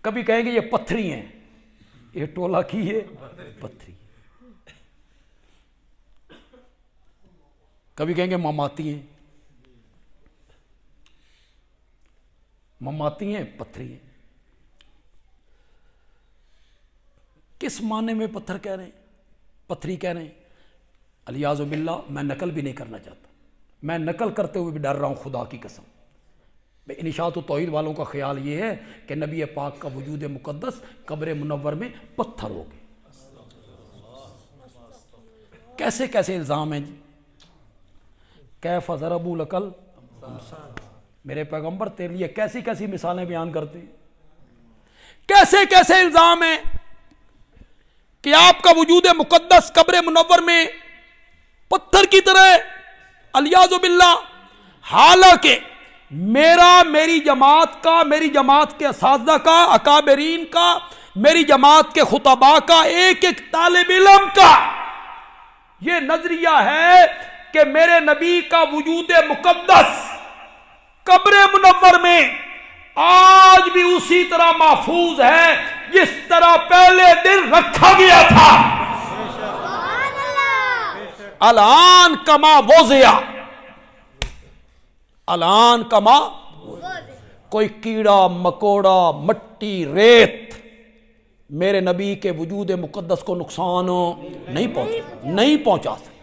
कभी कहेंगे ये पत्थरी हैं, ये टोला की है पत्थरी, कभी कहेंगे ममाती हैं, ममाती हैं पत्थरी हैं। किस माने में पत्थर कह रहे हैं, पत्थरी कह रहे हैं? अलियाज़ु बिल्लाह, मैं नकल भी नहीं करना चाहता, मैं नकल करते हुए भी डर रहा हूं खुदा की कसम। इनिशात तौहीद वालों का ख्याल ये है कि नबी पाक का वजूद मुकद्दस कब्र मुनव्वर में पत्थर हो गए। कैसे कैसे इल्ज़ाम हैं जी। कैफ़ ज़रबू लकल, मेरे पैगंबर तेरे लिए कैसी कैसी मिसालें बयान करते हैं, कैसे कैसे इल्ज़ाम है कि आपका वजूद मुकद्दस कब्र मुनव्वर में पत्थर की तरह, अलियाज़ु बिल्लाह। हालांकि मेरी जमात का, मेरी जमात के असातिज़ा का, अकाबरीन का, मेरी जमात के खुतबा का, एक एक तालिब इल्म का यह नजरिया है कि मेरे नबी का वजूद मुकद्दस कब्र मुनव्वर में आज भी उसी तरह महफूज है जिस तरह पहले दिन रखा गया था। अलान कमा वोज़िया, अलान कमा, कोई कीड़ा मकोड़ा मट्टी रेत मेरे नबी के वजूद मुकद्दस को नुकसान नहीं पहुंचा सकते।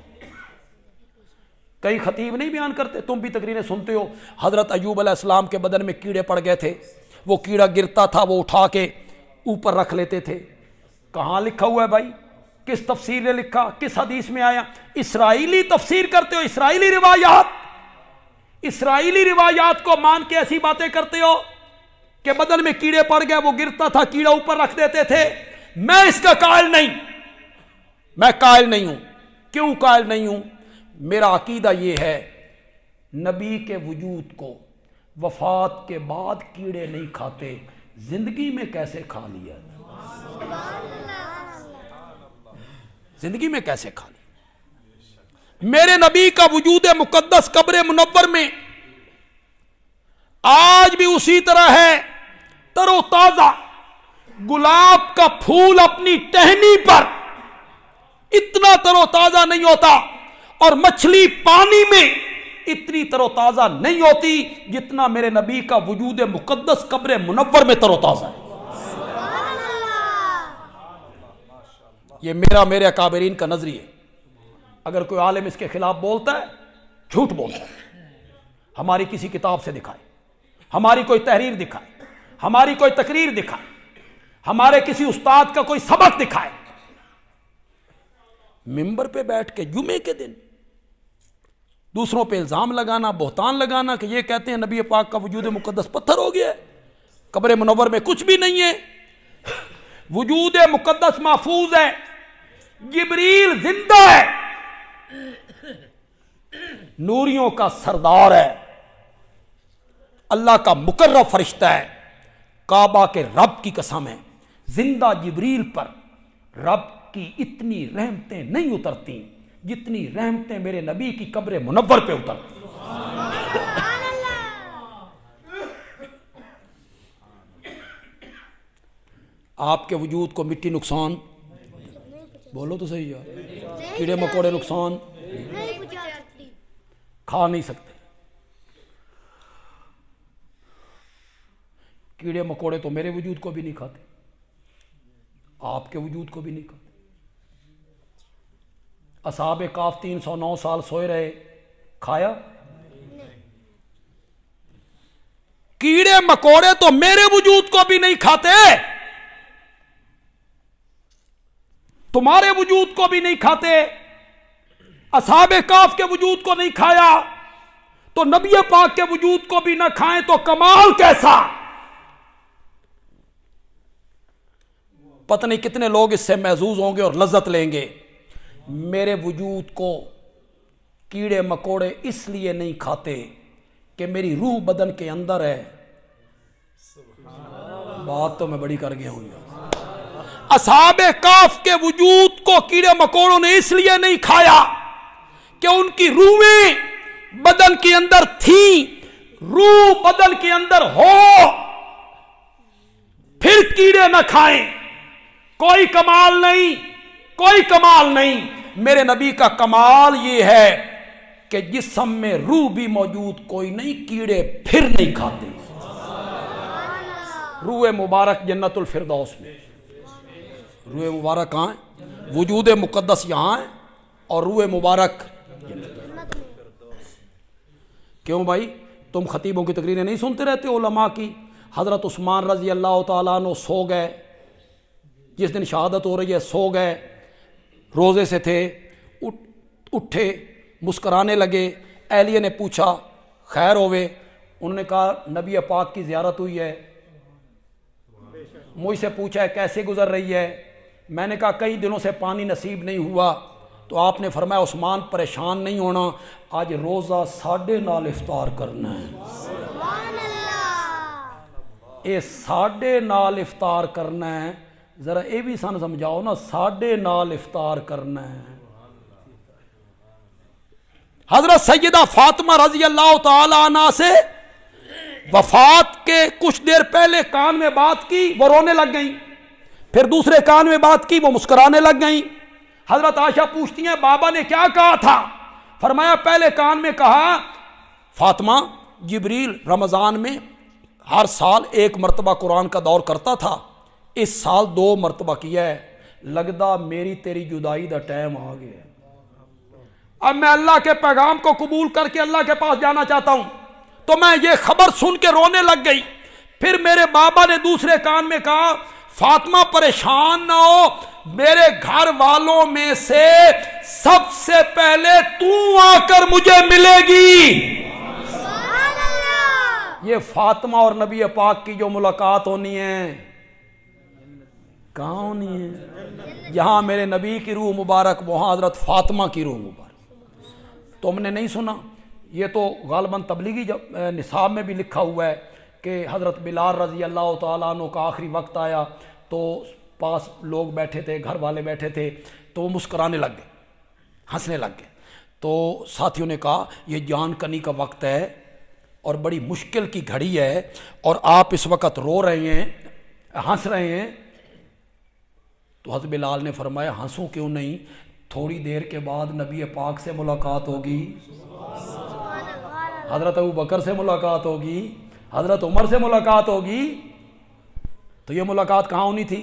कई खतीब नहीं बयान करते, तुम भी तकरीरें सुनते हो, हजरत अय्यूब अलैहिस्सलाम के बदन में कीड़े पड़ गए थे, वो कीड़ा गिरता था वो उठा के ऊपर रख लेते थे। कहाँ लिखा हुआ है भाई, किस तफसीर ने लिखा, किस हदीस में आया? इसराइली तफसीर करते हो, इसराइली रिवायात, इसराइली रिवायात को मान के ऐसी बातें करते हो कि बदन में कीड़े पड़ गए, वो गिरता था, कीड़ा ऊपर रख देते थे। मैं इसका कायल नहीं, मैं कायल नहीं हूं। क्यों कायल नहीं हूं? मेरा अकीदा यह है, नबी के वजूद को वफात के बाद कीड़े नहीं खाते, जिंदगी में कैसे खा लिया, जिंदगी में कैसे खा लिया। मेरे नबी का वजूद मुकद्दस कब्र मुनव्वर में आज भी उसी तरह है, तरोताजा। गुलाब का फूल अपनी टहनी पर इतना तरोताजा नहीं होता, और मछली पानी में इतनी तरोताजा नहीं होती जितना मेरे नबी का वजूद मुकद्दस कब्र मुनव्वर में तरोताजा है। ये मेरे अकाबरीन का नजरिया। अगर कोई आलिम इसके खिलाफ बोलता है, झूठ बोलता है। हमारी किसी किताब से दिखाए, हमारी कोई तहरीर दिखाए, हमारी कोई तकरीर दिखाए, हमारे किसी उस्ताद का कोई सबक दिखाए। मिंबर पे बैठ के जुमे के दिन दूसरों पे इल्जाम लगाना, बोहतान लगाना कि ये कहते हैं नबी पाक का वजूद मुकद्दस पत्थर हो गया है, कब्र मुनव्वर में कुछ भी नहीं है। वजूद मुकद्दस महफूज है, जिब्रील जिंदा है, नूरियों का सरदार है, अल्लाह का मुकर्रब फरिश्ता है। काबा के रब की कसम है, जिंदा जिब्रील पर रब की इतनी रहमतें नहीं उतरती जितनी रहमतें मेरे नबी की कब्र मुनव्वर पे उतरती। आपके वजूद को मिट्टी नुकसान, बोलो तो सही यार, कीड़े मकोड़े नुकसान खा नहीं सकते। कीड़े मकोड़े तो मेरे वजूद को भी नहीं खाते, आपके वजूद को भी नहीं खाते। असहाबे काफ 309 साल सोए रहे, खाया? कीड़े मकोड़े तो मेरे वजूद को भी नहीं खाते, तुम्हारे वजूद को भी नहीं खाते। असहाबे काफ के वजूद को नहीं खाया तो नबी पाक के वजूद को भी ना खाएं तो कमाल कैसा। पता नहीं कितने लोग इससे महजूज होंगे और लज्जत लेंगे। मेरे वजूद को कीड़े मकोड़े इसलिए नहीं खाते कि मेरी रूह बदन के अंदर है। बात तो मैं बड़ी कर गया हूं। असहाबे काफ के वजूद को कीड़े मकोड़ों ने इसलिए नहीं खाया कि उनकी रूहें बदन के अंदर थी। रूह बदन के अंदर हो फिर कीड़े न खाएं, कोई कमाल नहीं, कोई कमाल नहीं। मेरे नबी का कमाल ये है कि जिस्म में रूह भी मौजूद, कोई नहीं कीड़े फिर नहीं खाते। रूह मुबारक जन्नतुल फिरदौस में। रूह मुबारक कहाँ है? वजूद मुकद्दस यहाँ है और रूह मुबारक जन्नत। क्यों भाई, तुम खतीबों की तकरीरें नहीं सुनते रहते उलमा की? हज़रत उस्मान रज़ी अल्लाह ताला अन्हु सो गए, जिस दिन शहादत हो रही है सो गए, रोज़े से थे, उठे, मुस्कराने लगे। एलिया ने पूछा खैर होवे? उन्होंने कहा नबी पाक की ज़ियारत हुई है। मुझसे पूछा है कैसे गुजर रही है? मैंने कहा कई दिनों से पानी नसीब नहीं हुआ। तो आपने फरमाया उस्मान परेशान नहीं होना, आज रोज़ा 9:30 इफ्तार करना है। ये 9:30 इफ्तार करना है, ज़रा ये भी सन समझाओ ना, 9:30 इफ्तार करना है। हज़रत सैयदा फातिमा रज़ी अल्लाह ताला अन्हा से वफात के कुछ देर पहले कान में बात की, वो रोने लग गई। फिर दूसरे कान में बात की, वो मुस्कुराने लग गई। हजरत आयशा पूछती हैं बाबा ने क्या कहा था? फरमाया पहले कान में कहा फातिमा, जिब्रील रमज़ान में हर साल 1 मरतबा कुरान का दौर करता था, इस साल 2 मरतबा किया है। लगदा मेरी तेरी जुदाई दा टाइम आ गया, अब मैं अल्लाह के पैगाम को कबूल करके अल्लाह के पास जाना चाहता हूं। तो मैं ये खबर सुन के रोने लग गई। फिर मेरे बाबा ने दूसरे कान में कहा फातिमा परेशान ना हो, मेरे घर वालों में से सबसे पहले तू आकर मुझे मिलेगी। ये फातिमा और नबी पाक की जो मुलाकात होनी है, कहाँ होनी है? जहां मेरे नबी की रूह मुबारक, वहां हजरत फातिमा की रूह मुबारक। तुमने नहीं सुना? ये तो गालबन तबलीगी निसाब में भी लिखा हुआ है कि हज़रत बिलाल रज़ी अल्लाह ताला अन्हु का आखिरी वक्त आया तो पास लोग बैठे थे, घर वाले बैठे थे, तो वो मुस्कराने लग गए, हंसने लग गए। तो साथियों ने कहा ये जान कनी का वक्त है और बड़ी मुश्किल की घड़ी है और आप इस वक्त रो रहे हैं, हंस रहे हैं। तो हज़रत बिलाल ने फरमाया हंसूं क्यों नहीं, थोड़ी देर के बाद नबी पाक से मुलाकात होगी, हज़रत अबू बकर से मुलाकात होगी, हज़रत उमर से मुलाकात होगी। तो ये मुलाकात कहाँ होनी थी?